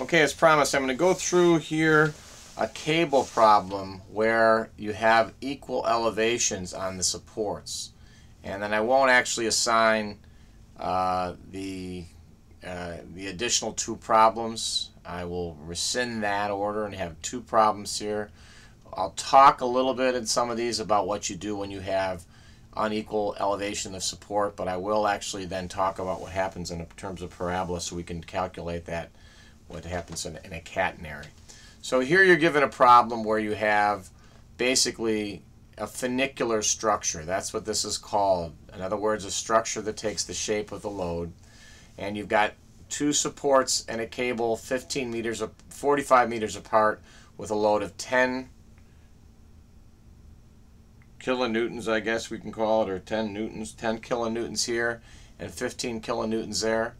Okay, as promised, I'm going to go through here a cable problem where you have equal elevations on the supports. And then I won't actually assign the additional two problems. I will rescind that order and have two problems here. I'll talk a little bit in some of these about what you do when you have unequal elevation of support, but I will actually then talk about what happens in terms of parabola so we can calculate that, what happens in a catenary. So here you're given a problem where you have basically a funicular structure. That's what this is called. In other words, a structure that takes the shape of the load. And you've got two supports and a cable 45 meters apart with a load of 10 kilonewtons, I guess we can call it, or 10 newtons, 10 kilonewtons here and 15 kilonewtons there.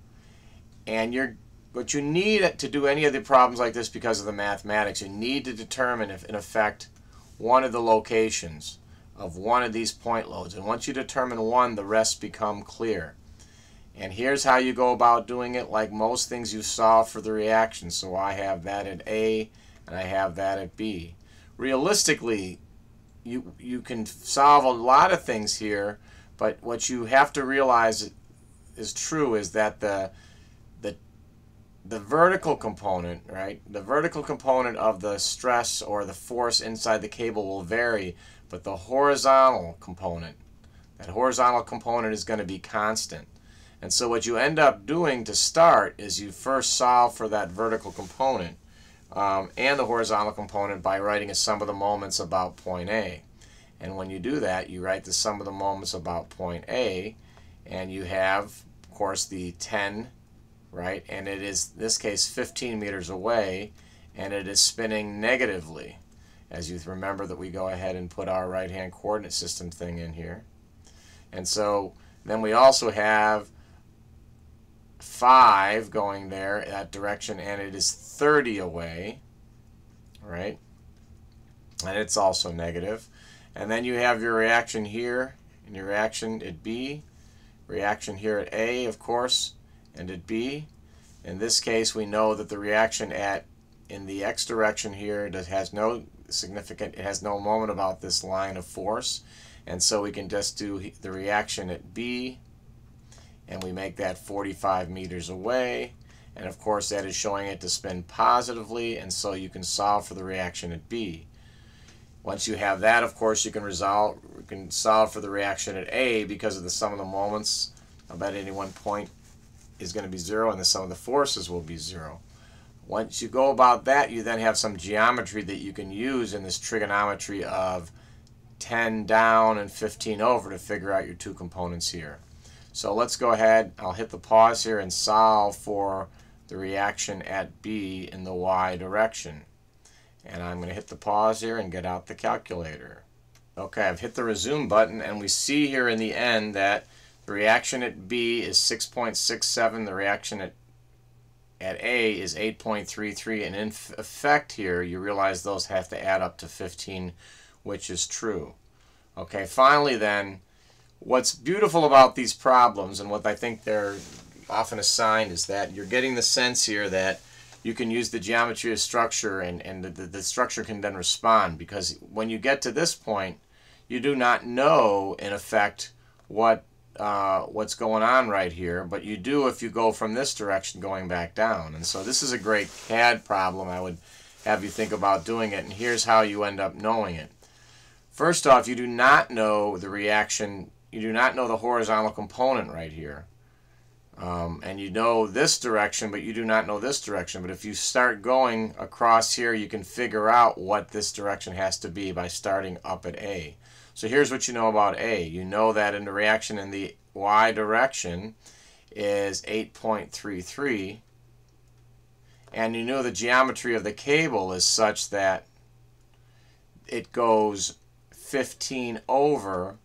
And what you need to do any of the problems like this, because of the mathematics, you need to determine, if in effect, one of the locations of one of these point loads. And once you determine one, the rest become clear. And here's how you go about doing it. Like most things, you solve for the reaction. So I have that at A and I have that at B. Realistically, you can solve a lot of things here, but what you have to realize is true is that the vertical component, right? The vertical component of the stress or the force inside the cable will vary, but the horizontal component, that horizontal component is going to be constant. And so what you end up doing to start is you first solve for that vertical component and the horizontal component by writing a sum of the moments about point A. And when you do that, you write the sum of the moments about point A, and you have, of course, the 10, right? And it is, in this case, 15 meters away, and it is spinning negatively. As you remember that we go ahead and put our right-hand coordinate system thing in here. And so then we also have 5 going there that direction, and it is 30 away, right? And it's also negative. And then you have your reaction here, and your reaction at B, reaction here at A, of course, and at B. In this case, we know that the reaction in the x direction here has no significant, it has no moment about this line of force. And so we can just do the reaction at B, and we make that 45 meters away. And of course, that is showing it to spin positively, and so you can solve for the reaction at B. Once you have that, of course, you can solve for the reaction at A, because of the sum of the moments about any one point is going to be 0, and the sum of the forces will be 0. Once you go about that, you then have some geometry that you can use in this trigonometry of 10 down and 15 over to figure out your two components here. So let's go ahead. I'll hit the pause here and solve for the reaction at B in the y direction. And I'm going to hit the pause here and get out the calculator. Okay, I've hit the resume button, and we see here in the end that the reaction at B is 6.67. The reaction at A is 8.33. And in effect here, you realize those have to add up to 15, which is true. Okay, finally then, what's beautiful about these problems, and what I think they're often assigned, is that you're getting the sense here that you can use the geometry of structure, and the structure can then respond, because when you get to this point, you do not know, in effect, what's going on right here, but you do if you go from this direction going back down. And so this is a great CAD problem. I would have you think about doing it, and here's how you end up knowing it. First off, you do not know the reaction, you do not know the horizontal component right here. And you know this direction, but you do not know this direction. But if you start going across here, you can figure out what this direction has to be by starting up at A. So here's what you know about A. You know that in the reaction in the y direction is 8.33. And you know the geometry of the cable is such that it goes 15 over,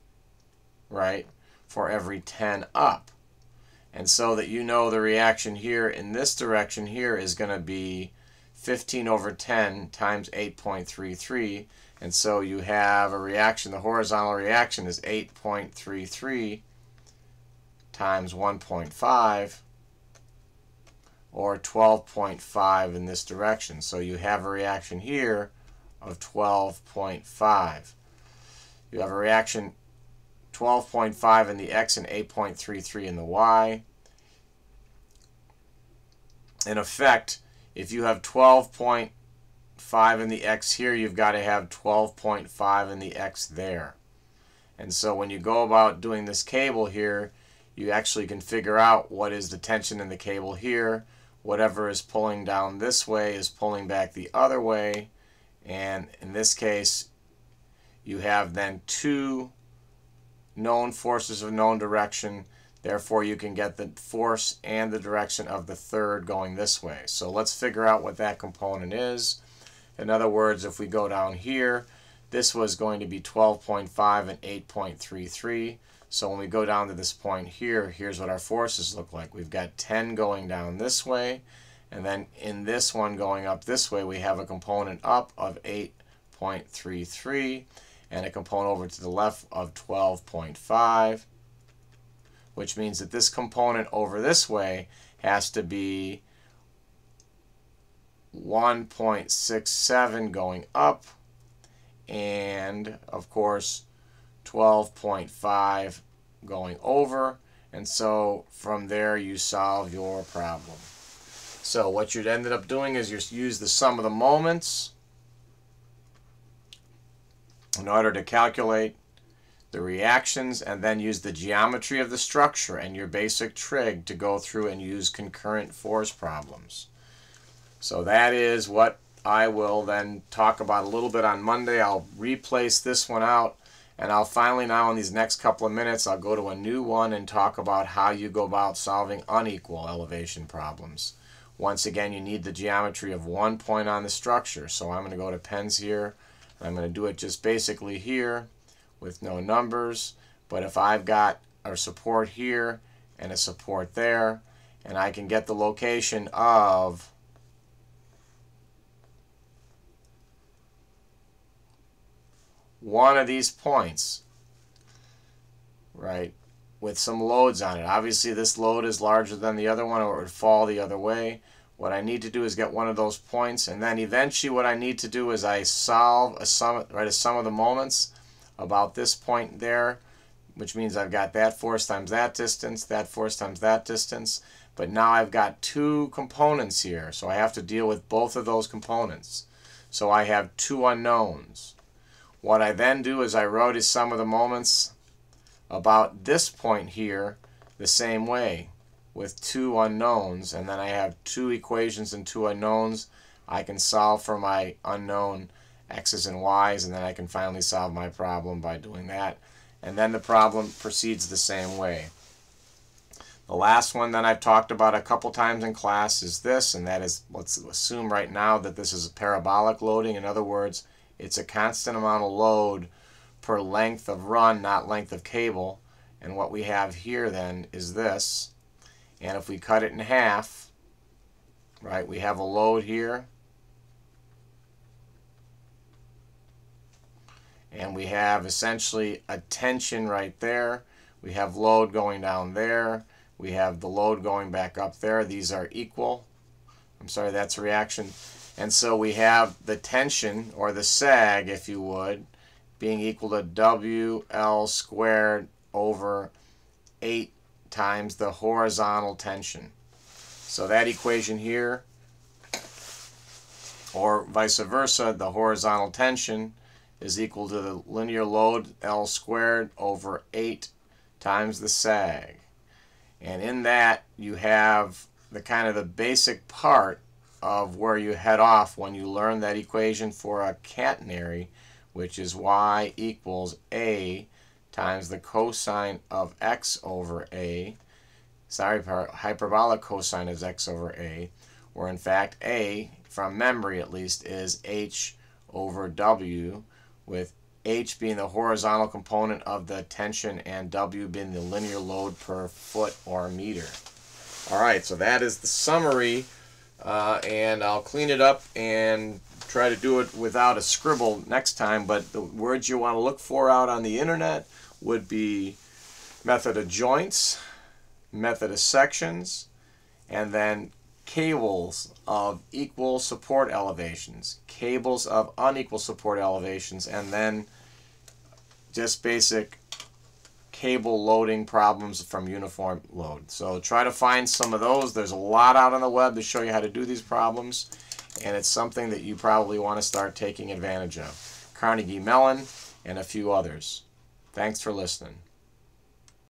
right, for every 10 up. And so that you know the reaction here in this direction here is going to be 15 over 10 times 8.33. And so you have a reaction, the horizontal reaction is 8.33 times 1.5, or 12.5 in this direction. So you have a reaction here of 12.5. You have a reaction 12.5 in the X and 8.33 in the Y. In effect, if you have 12.5 in the X here, you've got to have 12.5 in the X there. And so when you go about doing this cable here, you actually can figure out what is the tension in the cable here. Whatever is pulling down this way is pulling back the other way. And in this case, you have then two known forces of known direction. Therefore, you can get the force and the direction of the third going this way. So let's figure out what that component is. In other words, if we go down here, this was going to be 12.5 and 8.33. So when we go down to this point here, here's what our forces look like. We've got 10 going down this way, and then in this one going up this way, we have a component up of 8.33 and a component over to the left of 12.5, which means that this component over this way has to be 1.67 going up, and of course 12.5 going over, and so from there you solve your problem. So what you ended up doing is you use the sum of the moments in order to calculate the reactions, and then use the geometry of the structure and your basic trig to go through and use concurrent force problems. So that is what I will then talk about a little bit on Monday. I'll replace this one out, and I'll finally now in these next couple of minutes I'll go to a new one and talk about how you go about solving unequal elevation problems. Once again, you need the geometry of one point on the structure. So I'm going to go to pens here. I'm going to do it just basically here with no numbers. But if I've got a support here and a support there, and I can get the location of one of these points, right, with some loads on it. Obviously this load is larger than the other one, or it would fall the other way. What I need to do is get one of those points, and then eventually what I need to do is I solve a sum, write a sum of the moments about this point there, which means I've got that force times that distance, that force times that distance. But now I've got two components here, so I have to deal with both of those components. So I have two unknowns. What I then do is I wrote a sum of the moments about this point here the same way, with two unknowns, and then I have two equations and two unknowns. I can solve for my unknown x's and y's, and then I can finally solve my problem by doing that. And then the problem proceeds the same way. The last one that I've talked about a couple times in class is this, and that is, let's assume right now that this is a parabolic loading. In other words, it's a constant amount of load per length of run, not length of cable. And what we have here then is this. And if we cut it in half, right, we have a load here, and we have essentially a tension right there. We have load going down there. We have the load going back up there. These are equal. I'm sorry, that's reaction. And so we have the tension, or the sag, if you would, being equal to WL squared over 8 times the horizontal tension. So that equation here, or vice versa, the horizontal tension is equal to the linear load L squared over 8 times the sag. And in that you have the kind of the basic part of where you head off when you learn that equation for a catenary, which is y equals a times the cosine of x over a, sorry, hyperbolic cosine of x over a, where in fact a, from memory at least, is h over w, with h being the horizontal component of the tension and w being the linear load per foot or meter. Alright, so that is the summary, and I'll clean it up and try to do it without a scribble next time, but the words you want to look for out on the internet would be method of joints, method of sections, and then cables of equal support elevations, cables of unequal support elevations, and then just basic cable loading problems from uniform load. So try to find some of those. There's a lot out on the web to show you how to do these problems, and it's something that you probably want to start taking advantage of. Carnegie Mellon and a few others. Thanks for listening.